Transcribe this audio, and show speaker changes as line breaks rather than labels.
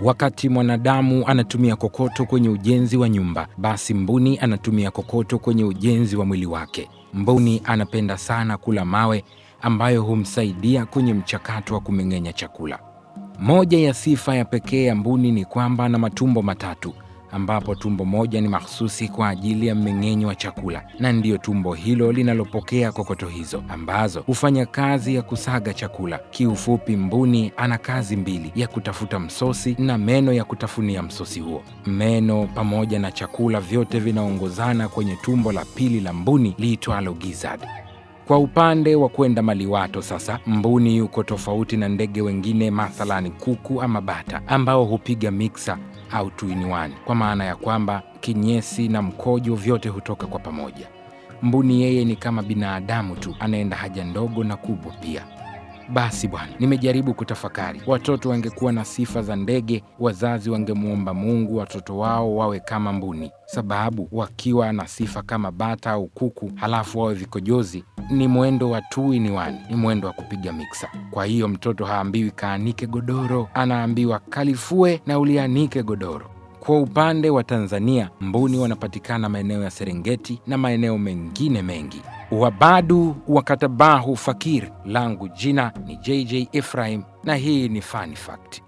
Wakati mwanadamu anatumia kokoto kwenye ujenzi wa nyumba, basi mbuni anatumia kokoto kwenye ujenzi wa mwili wake. Mbuni anapenda sana kula mawe ambayo humsaidia kwenye mchakato wa kumeng'enya chakula. Moja ya sifa ya pekee ya mbuni ni kwamba ana matumbo matatu, ambapo tumbo moja ni mahsusi kwa ajili ya mmeng'enyo wa chakula, na ndiyo tumbo hilo linalopokea kokoto hizo ambazo hufanya kazi ya kusaga chakula. Kiufupi, mbuni ana kazi mbili, ya kutafuta msosi na meno ya kutafunia msosi huo. Meno pamoja na chakula vyote vinaongozana kwenye tumbo la pili la mbuni liitwalo gizzard. Kwa upande wa kwenda maliwato sasa, mbuni yuko tofauti na ndege wengine, mathalani kuku ama bata, ambao hupiga miksa au 2 in 1, kwa maana ya kwamba kinyesi na mkojo vyote hutoka kwa pamoja. Mbuni yeye ni kama binadamu tu, anaenda haja ndogo na kubwa pia. Basi bwana, nimejaribu kutafakari. Watoto wangekuwa na sifa za ndege, wazazi wangemuomba Mungu watoto wao wawe kama mbuni, sababu wakiwa na sifa kama bata au kuku halafu wawe vikojozi, ni mwendo wa 2 in 1, ni mwendo wa kupiga miksa. Kwa hiyo mtoto haambiwi kaanike godoro, anaambiwa kalifue na ulianike godoro. Kwa upande wa Tanzania, mbuni wanapatikana maeneo ya Serengeti na maeneo mengine mengi. Wabadu wakatabahu fakir. Langu jina ni JJ Ephraim na hii ni Funny Fact.